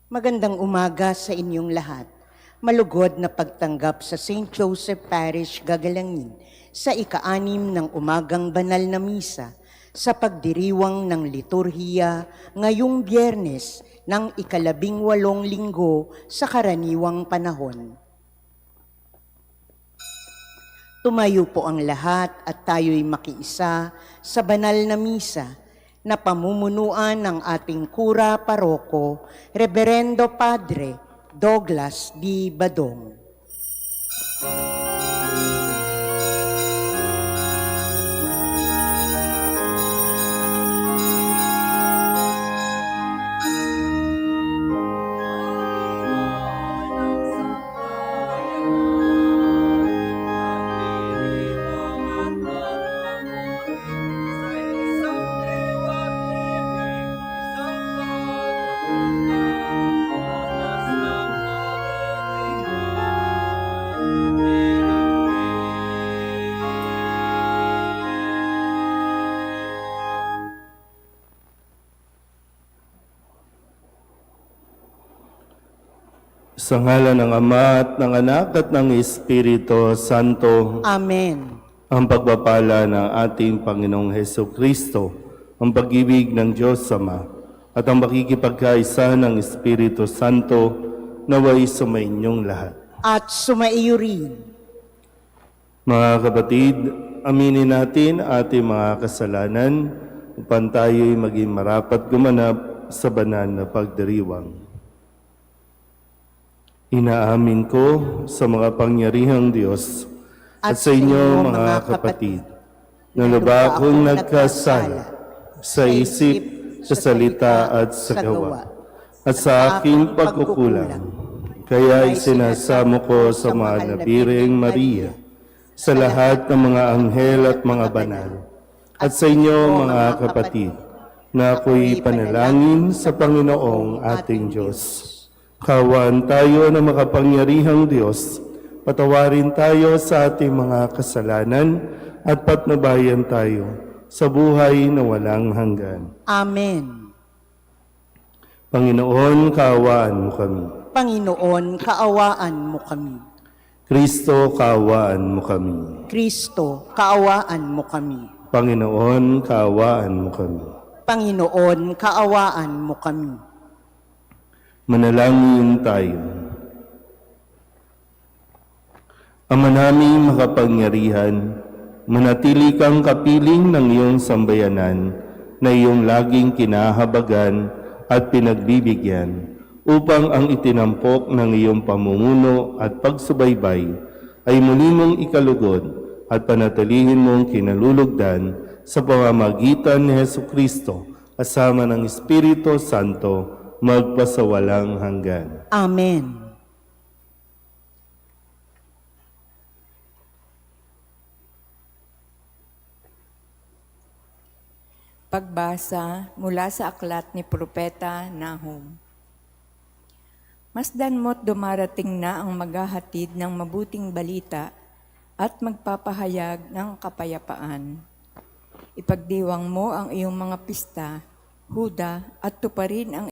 Magandang umaga sa inyong lahat. Malugod na pagtanggap sa St. Joseph Parish Gagalangin sa ika-6 ng umagang banal na misa sa pagdiriwang ng liturhiya ngayong Biyernes ng ika-18 linggo sa karaniwang panahon. Tumayo po ang lahat at tayo'y makiisa sa banal na misa na pamumunuan ng ating kura paroko, Reverendo Padre Douglas D. Badong. Sa ngalan ng Ama at ng Anak at ng Espiritu Santo. Amen. Ang pagpapala ng ating Panginoong Hesukristo, ang pag-ibig ng Diyos Ama, at ang makikipagkaisa ng Espiritu Santo naway sumainyong lahat. At sumaiyo rin. Mga kapatid, aminin natin ating mga kasalanan upang tayo'y maging marapat gumanap sa banal na pagdiriwang. Inaamin ko sa mga pangyarihang Diyos at sa inyo mga kapatid, na lubha akong nagkasala sa isip, sa salita at sa gawa, at sa aking pagkukulang. Kaya isinasamo ko sa mahal na Birheng Maria, sa lahat ng mga anghel at mga banal, at sa inyo mga kapatid, na ako'y panalangin sa Panginoong ating Diyos. Kawan tayo ng makapangyarihang Diyos, patawarin tayo sa ating mga kasalanan at patnubayan tayo sa buhay na walang hanggan. Amen. Panginoon, kaawaan mo kami. Panginoon, kaawaan mo kami. Kristo, kaawaan mo kami. Kristo, kaawaan mo kami. Panginoon, kaawaan mo kami. Panginoon, kaawaan mo kami. Manalangin tayo. Ama naming makapangyarihan, manatili kang kapiling ng iyong sambayanan na iyong laging kinahabagan at pinagbibigyan upang ang itinampok ng iyong pamumuno at pagsubaybay ay muli mong ikalugod at panatilihin mong kinalulugdan sa pamamagitan ni Hesukristo kasama ng Espiritu Santo magpasawalang hanggan. Amen. Pagbasa mula sa aklat ni Propeta Nahum. Masdan mo't dumarating na ang maghahatid ng mabuting balita at magpapahayag ng kapayapaan. Ipagdiwang mo ang iyong mga pista, Huda, at tuparin ang